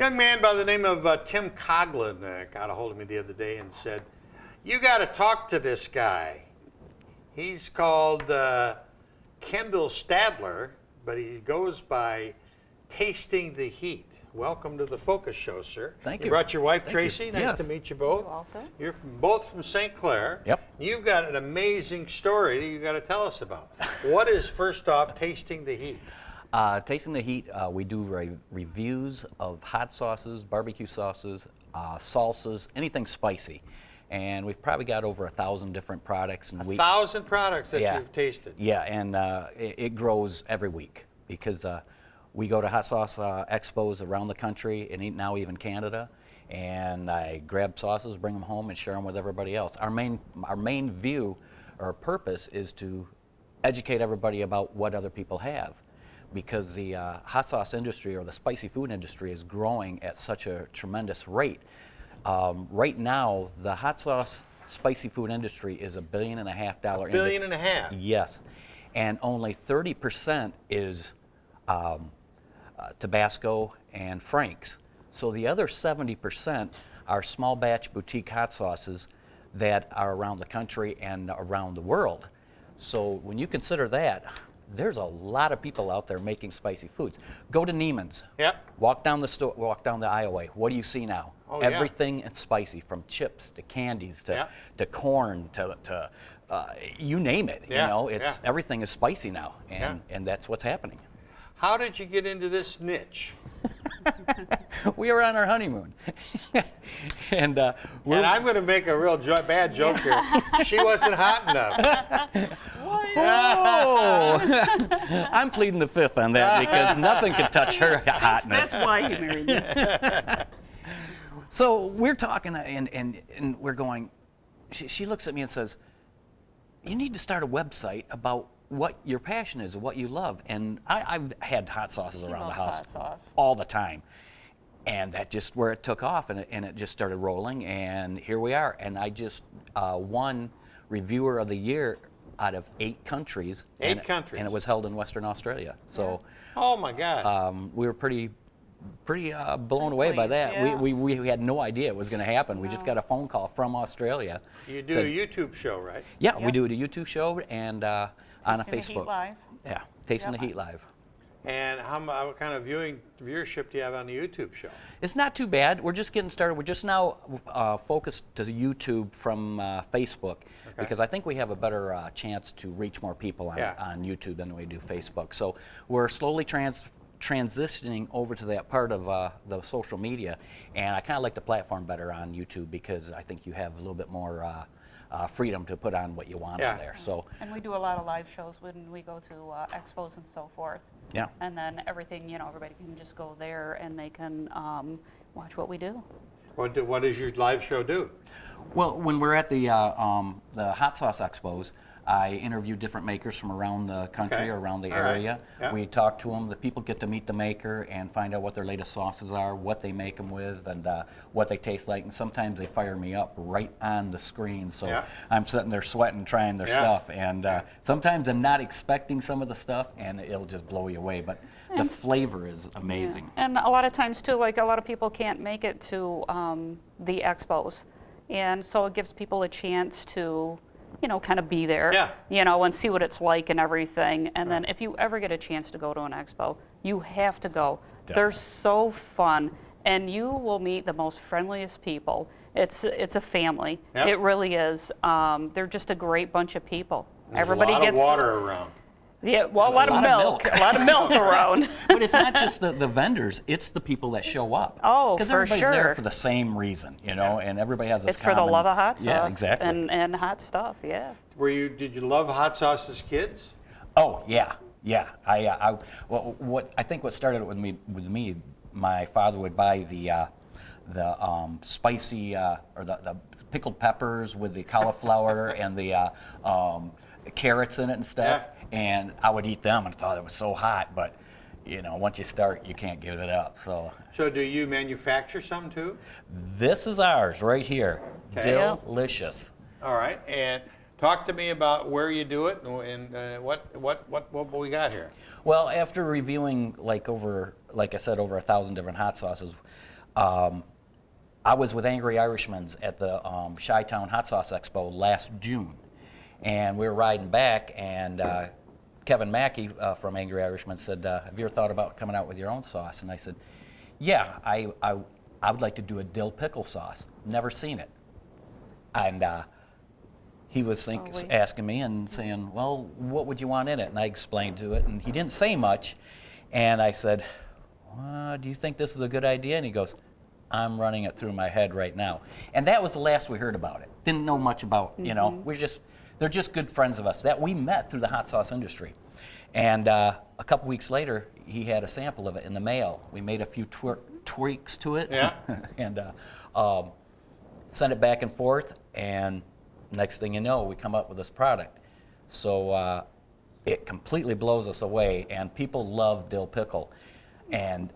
Young man by the name of Tim Coughlin got a hold of me the other day and said, "You got to talk to this guy. He's called Kendall Stadler, but he goes by Tasting the Heat." Welcome to the Focus Show, sir. Thank you. You brought your wife, Thank Tracy. you. Nice Yes. to meet you both. You also. You're both from St. Clair. Yep. You've got an amazing story that you got to tell us about. What is, first off, Tasting the Heat? Tasting the Heat, we do reviews of hot sauces, barbecue sauces, salsas, anything spicy. And we've probably got over 1,000 different products. And 1,000 products that you've tasted. Yeah, and it grows every week because we go to hot sauce expos around the country and now even Canada. And I grab sauces, bring them home, and share them with everybody else. Our main view or purpose is to educate everybody about what other people have, because the hot sauce industry or the spicy food industry is growing at such a tremendous rate. Right now, the hot sauce spicy food industry is $1.5 billion. $1.5 billion? Yes, and only 30% is Tabasco and Frank's. So the other 70% are small batch boutique hot sauces that are around the country and around the world. So when you consider that, there's a lot of people out there making spicy foods. Go to Neiman's. Yep. Walk down the store, walk down the aisleway. What do you see now? Oh, Everything is spicy, from chips to candies to corn to you name it. Yeah, You know, everything is spicy now, and that's what's happening. How did you get into this niche? We were on our honeymoon, and I'm going to make a real bad joke here. She wasn't hot enough. Oh! I'm pleading the fifth on that because nothing can touch her hotness. That's why he married me. So we're talking, and we're going. She looks at me and says, "You need to start a website about what your passion is, what you love." And I've had hot sauces around the house all the time. And that just where it took off, and it just started rolling, and here we are. And I just won Reviewer of the Year out of 8 countries. 8 countries. And it was held in Western Australia. So oh my God. we were pretty blown away by that. Yeah. We had no idea it was going to happen. We just got a phone call from Australia. You do a YouTube show, right? Yeah, we do a YouTube show and on a Tasting the Facebook. Heat Live. Yeah, Tasting the Heat Live. And what kind of viewership do you have on the YouTube show? It's not too bad. We're just getting started. We're just now focused to YouTube from Facebook, because I think we have a better chance to reach more people on YouTube than we do Facebook. So we're slowly transitioning over to that part of the social media, and I kind of like the platform better on YouTube because I think you have a little bit more freedom to put on what you want on there. So, and we do a lot of live shows when we go to expos and so forth. Yeah. And then everything, everybody can just go there and they can watch what we do. What does your live show do? Well, when we're at the hot sauce expos, I interview different makers from around the country or around the area. Yeah. We talk to them. The people get to meet the maker and find out what their latest sauces are, what they make them with, and what they taste like. And sometimes they fire me up right on the screen. So I'm sitting there sweating, trying their stuff. And sometimes I'm not expecting some of the stuff, and it'll just blow you away. But the flavor is amazing. Yeah. And a lot of times, too, like a lot of people can't make it to the expos. And so it gives people a chance to kind of be there, and see what it's like and everything. And then if you ever get a chance to go to an expo, you have to go. Definitely. They're so fun, and you will meet the most friendliest people. It's a family. Yep. It really is. They're just a great bunch of people. There's Everybody a lot gets of water around. Yeah, well, a lot of milk. A lot of milk around. But it's not just the vendors, it's the people that show up. Oh, because for everybody's sure. there for the same reason, and everybody has this It's for the common- love of hot sauce. Yeah, exactly. And hot stuff, yeah. Did you love hot sauce as kids? Oh, yeah. I think what started with me, my father would buy the spicy or the pickled peppers with the cauliflower and the carrots in it and stuff, and I would eat them and thought it was so hot, but once you start, you can't give it up. So do you manufacture some too? This is ours right here. Okay. Delicious. All right, and talk to me about where you do it and what we got here. Well, after reviewing like I said, over 1,000 different hot sauces, I was with Angry Irishmans at the Chi-Town Hot Sauce Expo last June, and we were riding back, and Kevin Mackey from Angry Irishman said, have you ever thought about coming out with your own sauce? And I said, yeah, I would like to do a dill pickle sauce. Never seen it. And he was asking me and saying, well, what would you want in it? And I explained to it, and he didn't say much. And I said, do you think this is a good idea? And he goes, I'm running it through my head right now. And that was the last we heard about it. Didn't know much about, you know, they're just good friends of us that we met through the hot sauce industry. And a couple weeks later, he had a sample of it in the mail. We made a few tweaks to it, and sent it back and forth, and next thing you know, we come up with this product. So it completely blows us away, and people love dill pickle. And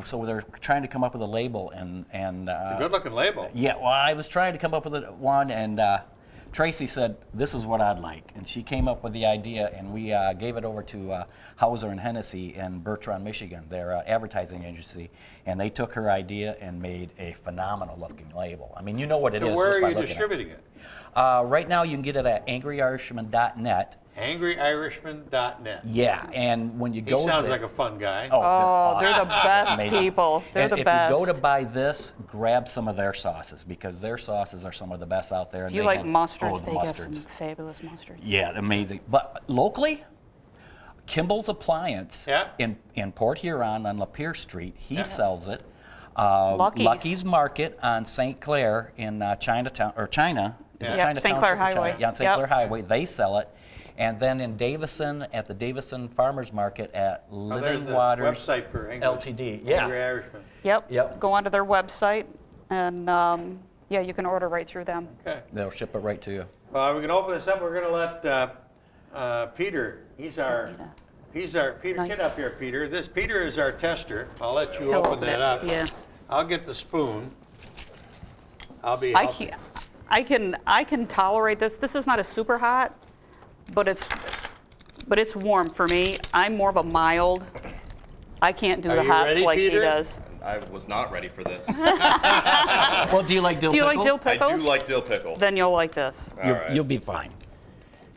so they're trying to come up with a label, and a good-looking label. Yeah, well, I was trying to come up with one, and Tracy said, this is what I'd like. And she came up with the idea, and we gave it over to Hauser and Hennessy in Bertrand, Michigan, their advertising agency. And they took her idea and made a phenomenal-looking label. I mean, you know what it is. So where are you distributing it? Right now, you can get it at angryirishman.net. angryirishman.net. Yeah, and when you go He sounds there, like a fun guy. Oh, they're the best people. They're and the if best. you go to buy this, grab some of their sauces, because their sauces are some of the best out there. If you like mustards, they have some mustards. fabulous mustards. Yeah, amazing. But locally, Kimball's Appliance in Port Huron on Lapeer Street, he sells it. Lucky's Market on St. Clair in Chinatown, or China. Is it Chinatown? St. Clair Highway. Yeah, on St. Clair Highway, they sell it. And then in Davison, at the Davison Farmers Market at Living Waters website for Ltd. Angry Irishman. Yep. Go onto their website, and you can order right through them. Okay. They'll ship it right to you. Well, we can open this up. We're going to let Peter. Peter, get up here, Peter. Peter is our tester. I'll let you open that up. Yeah. I'll get the spoon. I'll be. I can tolerate this. This is not a super hot, but it's warm for me. I'm more of a mild. I can't do the hots ready, like Peter? he does. I was not ready for this. Well, do you like dill pickle? Do you like dill pickles? I do like dill pickle. Then you'll like this. All right. You'll be fine.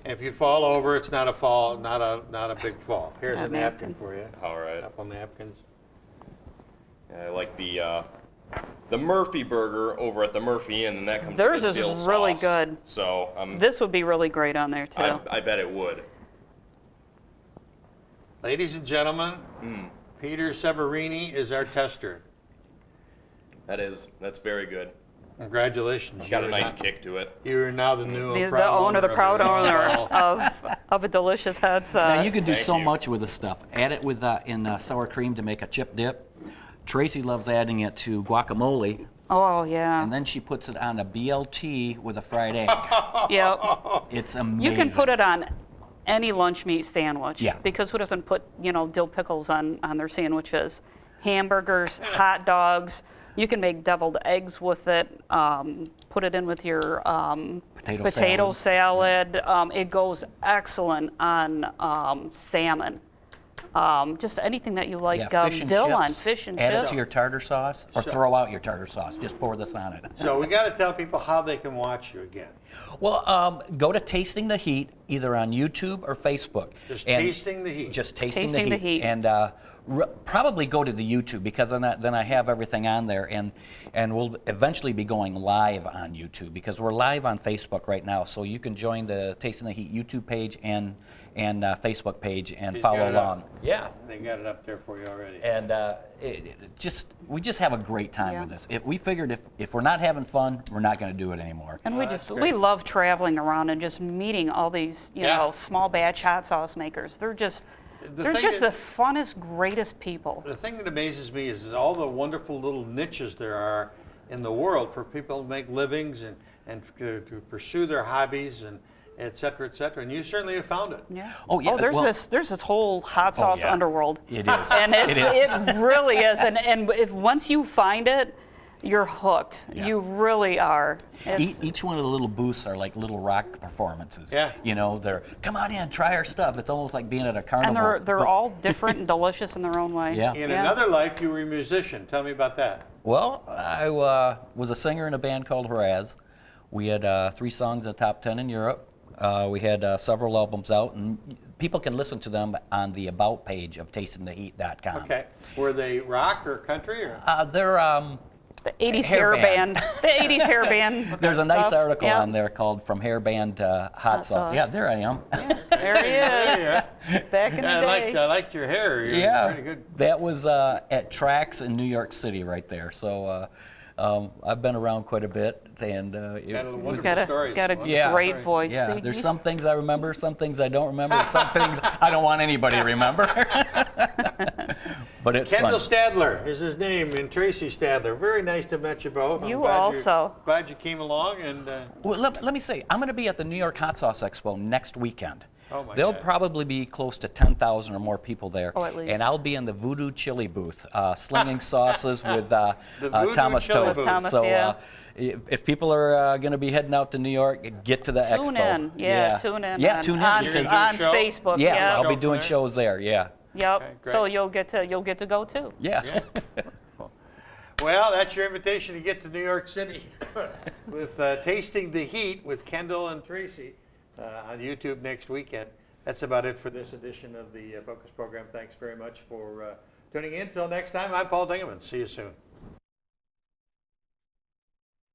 If you fall over, it's not a fall, not a big fall. Here's a napkin for you. All right. Couple napkins. I like the Murphy burger over at the Murphy Inn, and that comes Theirs with is dill really sauce. good. So This would be really great on there too. I bet it would. Ladies and gentlemen, Peter Severini is our tester. That's very good. Congratulations. It's got a nice kick to it. You are now the new the of proud owner of a delicious hot sauce. Now you can do Thank so you. much with this stuff. Add it with in sour cream to make a chip dip. Tracy loves adding it to guacamole, Oh yeah. and then she puts it on a BLT with a fried egg. Yep. It's amazing. You can put it on any lunch meat sandwich. Yeah. Because who doesn't put dill pickles on their sandwiches? Hamburgers, hot dogs. You can make deviled eggs with it. Put it in with your potato salad. It goes excellent on salmon. Just anything that you like fish and dill chips. on, fish and Add chips. it to your tartar sauce, or throw out your tartar sauce. Just pour this on it. So we got to tell people how they can watch you again. Well, go to Tasting the Heat, either on YouTube or Facebook. Just Tasting the Heat. Just Tasting Tasting the the Heat. Heat. And probably go to the YouTube, because then I have everything on there, and we'll eventually be going live on YouTube, because we're live on Facebook right now. So you can join the Tasting the Heat YouTube page and Facebook page and follow along. Yeah. They got it up there for you already. And we just have a great time with this. We figured if we're not having fun, we're not going to do it anymore. And we love traveling around and just meeting all these small batch hot sauce makers. They're just the funnest, greatest people. The thing that amazes me is all the wonderful little niches there are in the world for people to make livings and to pursue their hobbies and et cetera, and you certainly have found it. Yeah. Oh, yeah. There's this whole hot sauce underworld. It is. And it really is. And if once you find it, you're hooked. Yeah. You really are. Each one of the little booths are like little rock performances. Yeah. They're, come on in, try our stuff. It's almost like being at a carnival. And they're all different and delicious in their own way. Yeah. In another life, you were a musician. Tell me about that. Well, I was a singer in a band called Horaz. We had 3 songs in the top 10 in Europe. We had several albums out, and people can listen to them on the About page of tastingtheheat.com. Okay. Were they rock or country? Or? They're The 80s hair hair band. band. The 80s hair band. There's a nice stuff. article Yep. on there called From Hair Band to Hot Sauce. Yeah, there I am. Yeah, there he is. Yeah. Back in the day. I liked your hair. You're Yeah, pretty good. that was at Trax in New York City right there. So I've been around quite a bit, and it Got a was wonderful Got a, stories. got a Wonderful Yeah. great stories. voice. yeah. Steve. There's some things I remember, some things I don't remember, and some things I don't want anybody to remember. But it's Kendall fun. Stadler is his name, and Tracey Stadler. Very nice to meet you both. You glad also. Glad you came along, and Well, let me say, I'm going to be at the New York Hot Sauce Expo next weekend. Oh my There'll God. probably be close to 10,000 or more people there. Oh, at least. And I'll be in the Voodoo Chili booth, slinging sauces with Voodoo Thomas Chili Toad. booth. Thomas, So yeah. if people are going to be heading out to New York, get to the expo. Tune in. Yeah, tune in. Yeah, on, tune in. on, You're gonna do on a show? Facebook. Yeah, Yeah. I'll be Show doing there? shows there. Yeah. Yep. Okay, great. So you'll get to go too. Yeah. Yeah. Well, that's your invitation to get to New York City with Tasting the Heat with Kendall and Tracey on YouTube next weekend. That's about it for this edition of the Focus program. Thanks very much for tuning in. Till next time, I'm Paul Dingerman. See you soon.